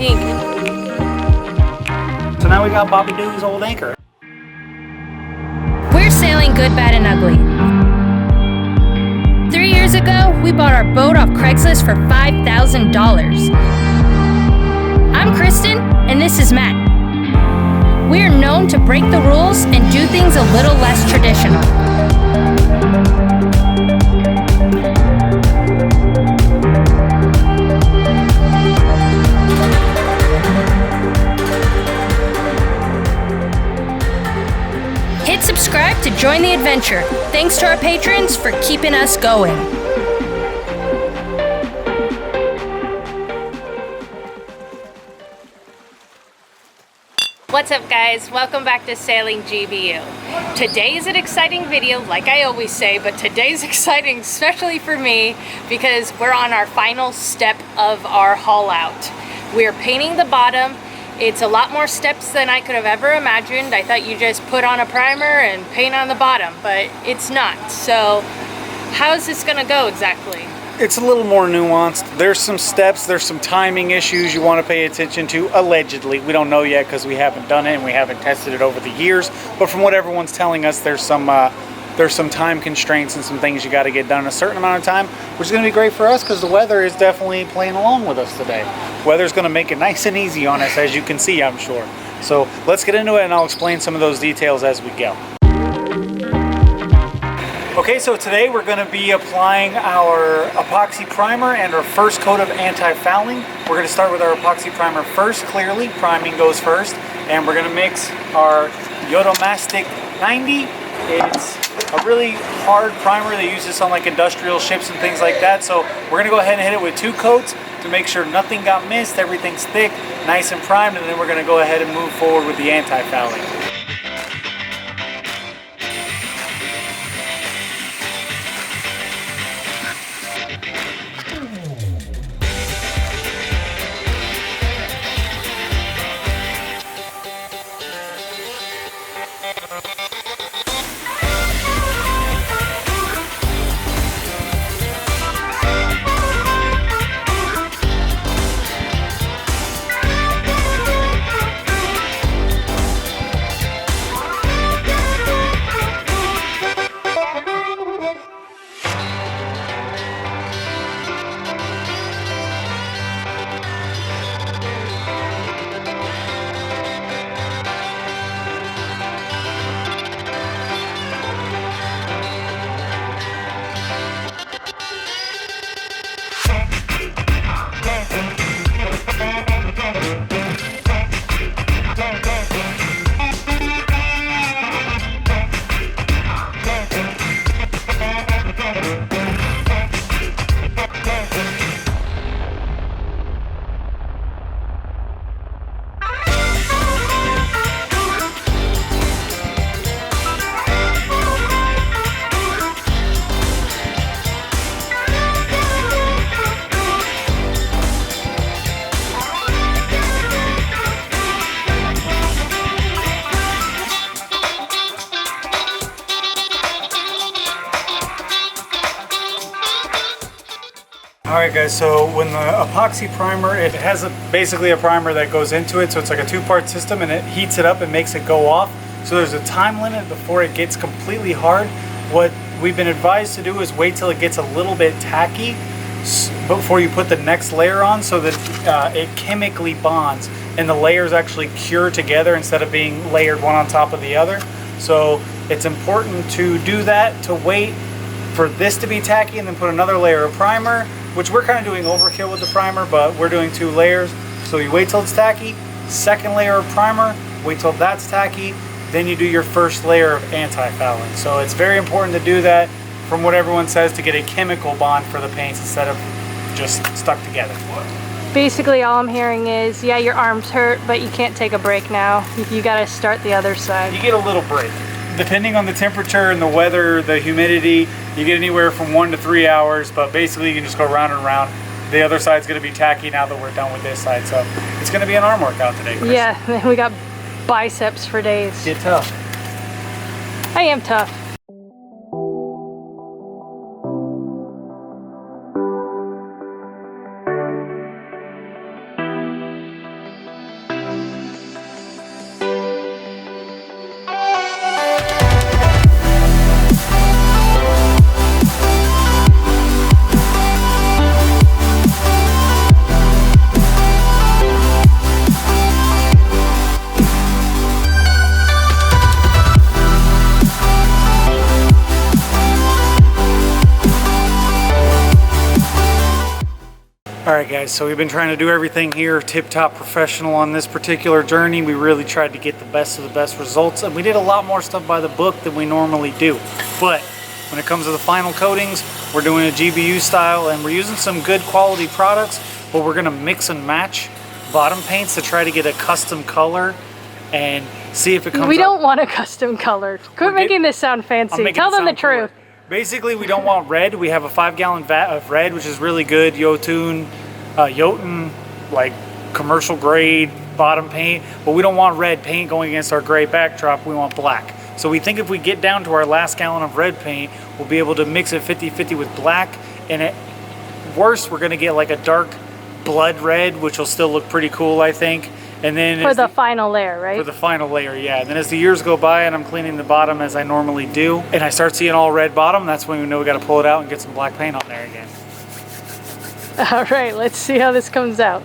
pink. So now we got Bobby Doo's old anchor. We're sailing good, bad, and ugly. 3 years ago, we bought our boat off Craigslist for $5,000. I'm Kristen, and this is Matt. We are known to break the rules and do things a little less traditional. Hit subscribe to join the adventure. Thanks to our patrons for keeping us going. What's up, guys? Welcome back to Sailing GBU. Today is an exciting video, like I always say, but today's exciting especially for me because we're on our final step of our haul out. We're painting the bottom. It's a lot more steps than I could have ever imagined. I thought you just put on a primer and paint on the bottom, but it's not. So how's this gonna go exactly? It's a little more nuanced. There's some steps, there's some timing issues you want to pay attention to, allegedly. We don't know yet because we haven't done it and we haven't tested it over the years. But from what everyone's telling us, there's some time constraints and some things you got to get done in a certain amount of time, which is going to be great for us because the weather is definitely playing along with us today. Weather's going to make it nice and easy on us, as you can see, I'm sure. So let's get into it and I'll explain some of those details as we go. Okay, so today we're going to be applying our epoxy primer and our first coat of anti-fouling. We're going to start with our epoxy primer first, clearly. Priming goes first. And we're going to mix our Yodomastic 90. It's a really hard primer. They use this on like industrial ships and things like that. So we're going to go ahead and hit it with 2 coats to make sure nothing got missed, everything's thick, nice and primed, and then we're going to go ahead and move forward with the anti-fouling. Alright guys, so when the epoxy primer, it has basically a primer that goes into it, so it's like a 2-part system and it heats it up and makes it go off. So there's a time limit before it gets completely hard. What we've been advised to do is wait till it gets a little bit tacky before you put the next layer on so that it chemically bonds and the layers actually cure together instead of being layered one on top of the other. So it's important to do that, to wait for this to be tacky and then put another layer of primer, which we're kind of doing overkill with the primer, but we're doing 2 layers. So you wait till it's tacky, second layer of primer, wait till that's tacky, then you do your first layer of anti-fouling. So it's very important to do that, from what everyone says, to get a chemical bond for the paints instead of just stuck together. Basically all I'm hearing is, yeah, your arms hurt, but you can't take a break now. You gotta start the other side. You get a little break. Depending on the temperature and the weather, the humidity, you get anywhere from 1 to 3 hours, but basically you can just go round and round. The other side's gonna be tacky now that we're done with this side, so it's gonna be an arm workout today, Chris. Yeah, we got biceps for days. Get tough. I am tough. Alright guys, so we've been trying to do everything here tip-top professional on this particular journey. We really tried to get the best of the best results, and we did a lot more stuff by the book than we normally do. But when it comes to the final coatings, we're doing a GBU style, and we're using some good quality products, but we're going to mix and match bottom paints to try to get a custom color and see if it comes We don't want a custom color. Quit making this sound fancy. Tell them the truth. Basically, we don't want red. We have a 5-gallon vat of red, which is really good. Jotun, like commercial grade bottom paint. But we don't want red paint going against our gray backdrop. We want black. So we think if we get down to our last gallon of red paint, we'll be able to mix it 50-50 with black. And at worst, we're going to get like a dark blood red, which will still look pretty cool, I think. And then for the final layer, right? For the final layer, yeah. And then as the years go by and I'm cleaning the bottom as I normally do, and I start seeing all red bottom, that's when we know we got to pull it out and get some black paint on there again. All right, let's see how this comes out.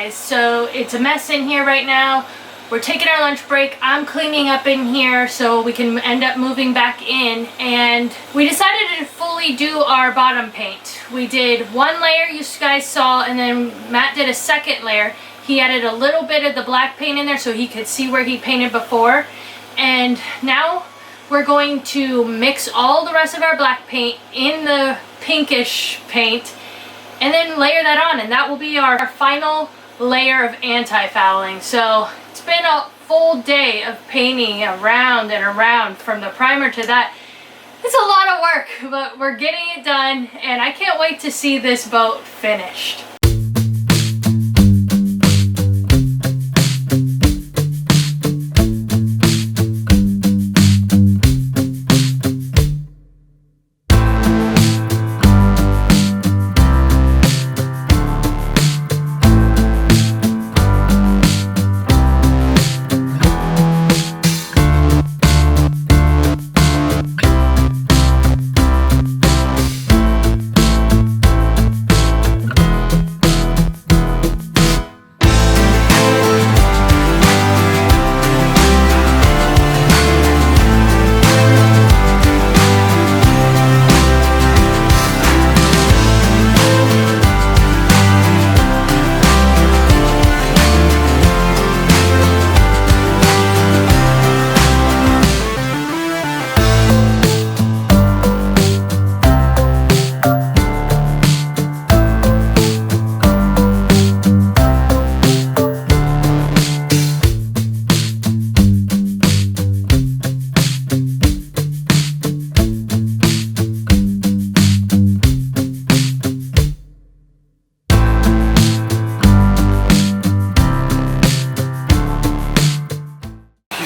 So it's a mess in here right now. We're taking our lunch break. I'm cleaning up in here so we can end up moving back in, and we decided to fully do our bottom paint. We did one layer you guys saw, and then Matt did a second layer. He added a little bit of the black paint in there so he could see where he painted before, and now we're going to mix all the rest of our black paint in the pinkish paint and then layer that on, and that will be our final layer of anti-fouling. So it's been a full day of painting around and around from the primer to that. It's a lot of work, but we're getting it done, and I can't wait to see this boat finished.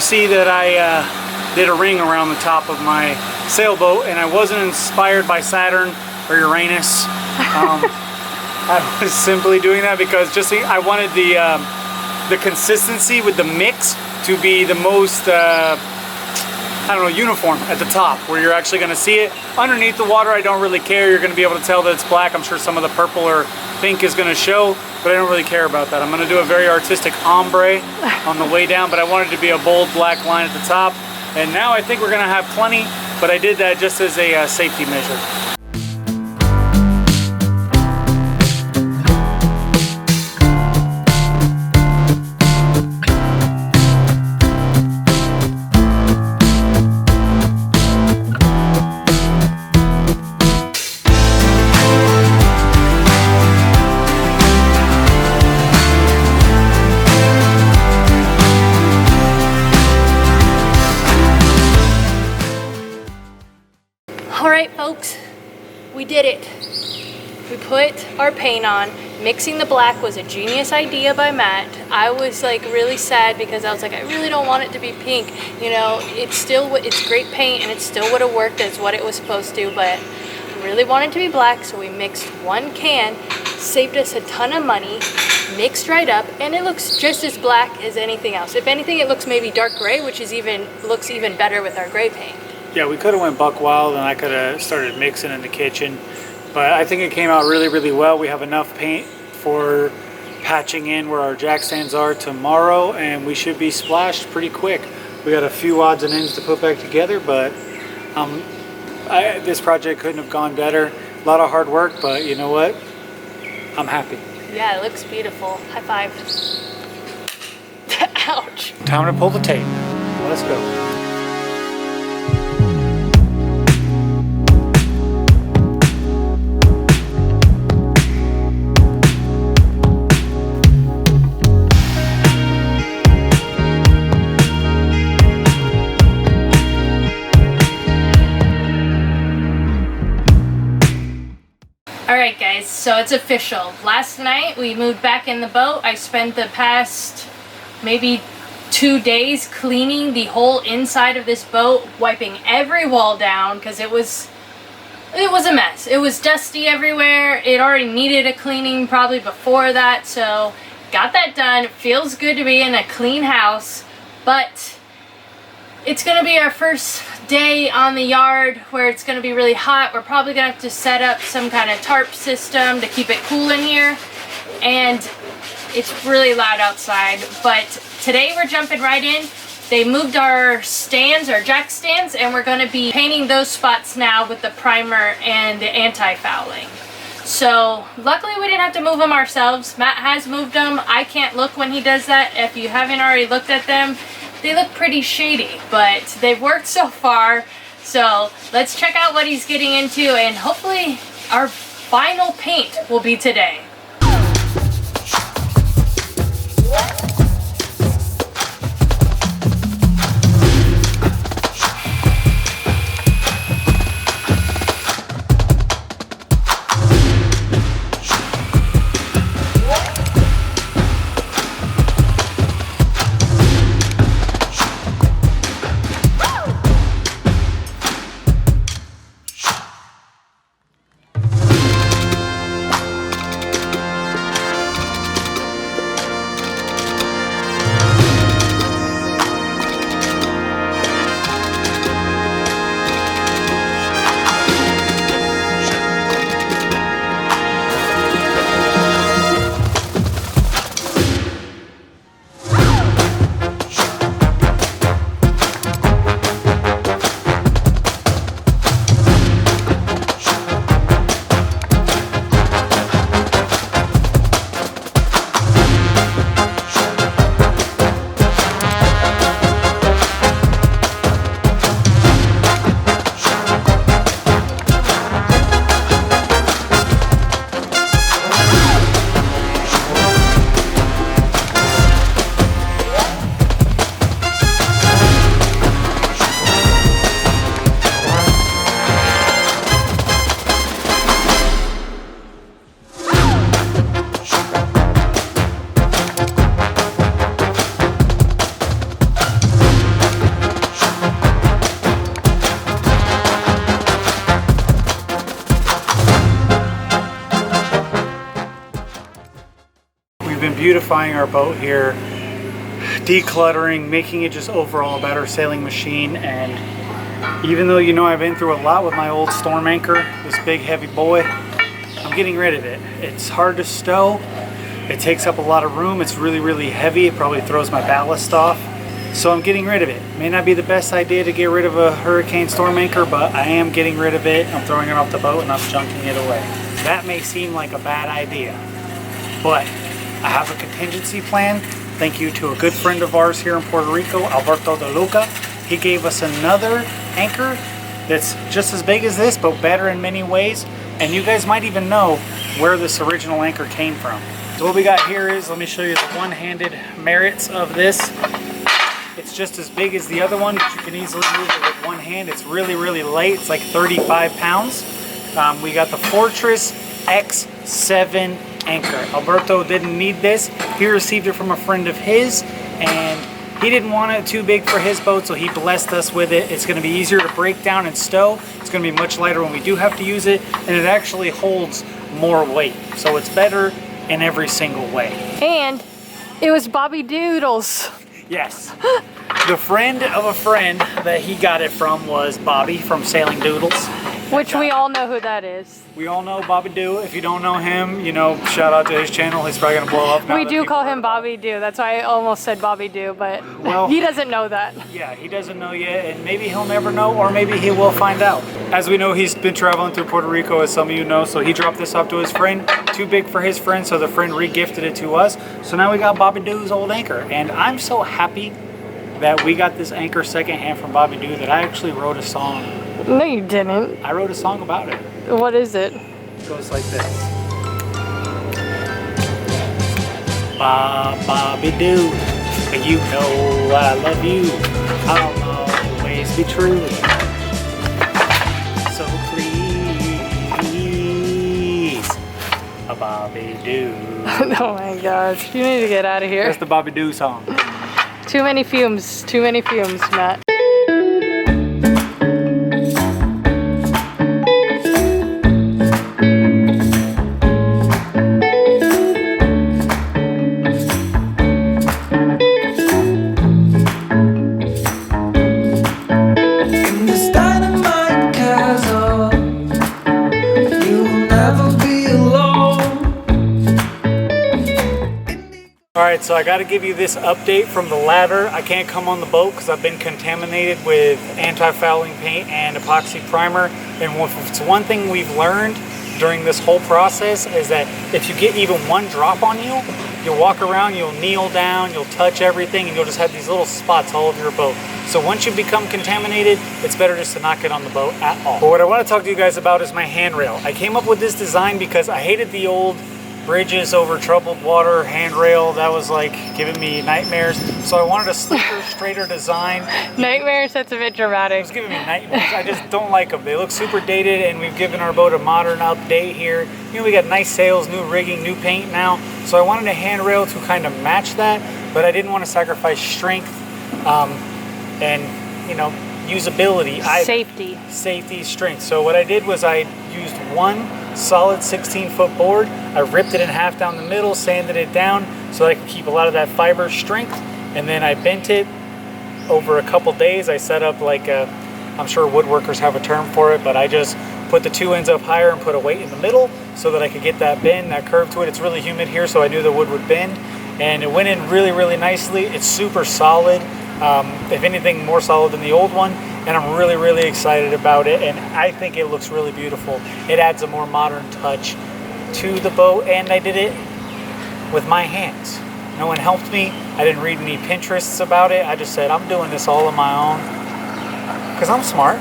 See that I did a ring around the top of my sailboat, and I wasn't inspired by Saturn or Uranus. I was simply doing that because I wanted the consistency with the mix to be the most I don't know, uniform at the top, where you're actually going to see it. Underneath the water, I don't really care. You're going to be able to tell that it's black. I'm sure some of the purple or pink is going to show, but I don't really care about that. I'm going to do a very artistic ombre on the way down, but I wanted to be a bold black line at the top. And now I think we're going to have plenty, but I did that just as a safety measure. All right, folks, we did it. We put our paint on. Mixing the black was a genius idea by Matt. I was like really sad because I was like, I really don't want it to be pink. You know, it's great paint and it still would have worked as what it was supposed to, but I really wanted to be black, so we mixed 1 can, saved us a ton of money, mixed right up, and it looks just as black as anything else. If anything, it looks maybe dark gray, which is looks even better with our gray paint. Yeah, we could have went buck wild and I could have started mixing in the kitchen. But I think it came out really, really well. We have enough paint for patching in where our jack stands are tomorrow, and we should be splashed pretty quick. We got a few odds and ends to put back together, but this project couldn't have gone better. A lot of hard work, but you know what? I'm happy. Yeah, it looks beautiful. High five. Ouch. Time to pull the tape. Let's go. Alright guys, so it's official. Last night we moved back in the boat. I spent the past maybe 2 days cleaning the whole inside of this boat, wiping every wall down because it was a mess. It was dusty everywhere. It already needed a cleaning probably before that, so got that done. It feels good to be in a clean house, but it's gonna be our first day on the yard where it's gonna be really hot. We're probably gonna have to set up some kind of tarp system to keep it cool in here, and it's really loud outside. But today we're jumping right in. They moved our stands, our jack stands, and we're gonna be painting those spots now with the primer and the anti-fouling. So luckily we didn't have to move them ourselves. Matt has moved them. I can't look when he does that. If you haven't already looked at them, they look pretty shady, but they've worked so far. So let's check out what he's getting into, and hopefully our final paint will be today. Beautifying our boat here, decluttering, making it just overall a better sailing machine. And even though, you know, I've been through a lot with my old storm anchor, this big heavy boy, I'm getting rid of it. It's hard to stow, it takes up a lot of room, it's really, really heavy, it probably throws my ballast off, so I'm getting rid of it. May not be the best idea to get rid of a hurricane storm anchor, but I am getting rid of it. I'm throwing it off the boat and I'm junking it away. That may seem like a bad idea, but I have a contingency plan. Thank you to a good friend of ours here in Puerto Rico, Alberto De Luca. He gave us another anchor that's just as big as this, but better in many ways. And you guys might even know where this original anchor came from. So what we got here is, let me show you the one-handed merits of this. It's just as big as the other one, but you can easily move it with one hand. It's really, really light. It's like 35 pounds. We got the Fortress X7 anchor. Alberto didn't need this. He received it from a friend of his, and he didn't want it too big for his boat, so he blessed us with it. It's going to be easier to break down and stow. It's going to be much lighter when we do have to use it, and it actually holds more weight. So it's better in every single way. And it was Bobby Doodles. Yes. The friend of a friend that he got it from was Bobby from Sailing Doodles. Which we all know who that is. We all know Bobby Doo. If you don't know him, you know, shout out to his channel. He's probably going to blow up now. We do call him Bobby Doo. That's why I almost said Bobby Doo, but well, he doesn't know that. Yeah, he doesn't know yet, and maybe he'll never know, or maybe he will find out. As we know, he's been traveling through Puerto Rico, as some of you know, so he dropped this off to his friend. Too big for his friend, so the friend re-gifted it to us. So now we got Bobby Doo's old anchor, and I'm so happy that we got this anchor secondhand from Bobby Doo that I actually wrote a song. No, you didn't. I wrote a song about it. What is it? It goes like this. Bobby Doo, you know I love you. I'll always be true. So please, Bobby Doo. Oh my gosh, you need to get out of here. That's the Bobby Doo song. Too many fumes, Matt. Alright, so I got to give you this update from the ladder. I can't come on the boat because I've been contaminated with anti-fouling paint and epoxy primer. And it's one thing we've learned during this whole process is that if you get even one drop on you, you'll walk around, you'll kneel down, you'll touch everything, and you'll just have these little spots all over your boat. So once you become contaminated, it's better just to not get on the boat at all. But what I want to talk to you guys about is my handrail. I came up with this design because I hated the old bridges over troubled water handrail. That was like giving me nightmares. So I wanted a sleeker, straighter design. Nightmares, that's a bit dramatic. It was giving me nightmares. I just don't like them. They look super dated, and we've given our boat a modern update here. You know, we got nice sails, new rigging, new paint now. So I wanted a handrail to kind of match that, but I didn't want to sacrifice strength and, you know, usability. Safety, strength. So what I did was I used one solid 16-foot board. I ripped it in half down the middle, sanded it down so that I could keep a lot of that fiber strength, and then I bent it over a couple days. I set up like I'm sure woodworkers have a term for it, but I just put the two ends up higher and put a weight in the middle so that I could get that bend, that curve to it. It's really humid here, so I knew the wood would bend, and it went in really, really nicely. It's super solid, if anything more solid than the old one, and I'm really, really excited about it, and I think it looks really beautiful. It adds a more modern touch to the boat, and I did it with my hands. No one helped me. I didn't read any Pinterests about it. I just said, I'm doing this all on my own because I'm smart.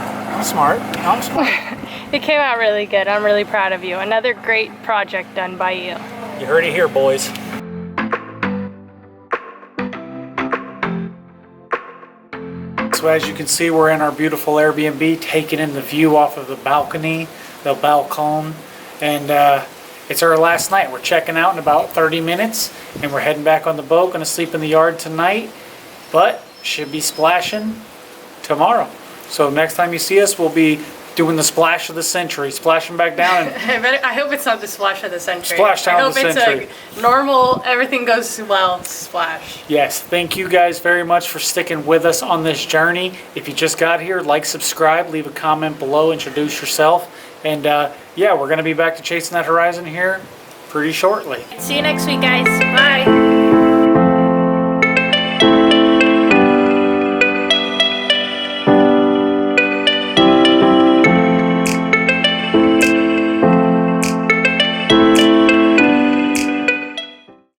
It came out really good. I'm really proud of you. Another great project done by you. You heard it here, boys. So as you can see, we're in our beautiful Airbnb, taking in the view off of the balcony, the balcon, and it's our last night. We're checking out in about 30 minutes, and we're heading back on the boat. Going to sleep in the yard tonight, but should be splashing tomorrow. So next time you see us, we'll be doing the splash of the century, splashing back down. And I hope it's not the splash of the century. Splash down of the century. I hope it's a normal, everything goes well, splash. Yes, thank you guys very much for sticking with us on this journey. If you just got here, like, subscribe, leave a comment below, introduce yourself. And yeah, we're going to be back to chasing that horizon here pretty shortly. See you next week, guys. Bye.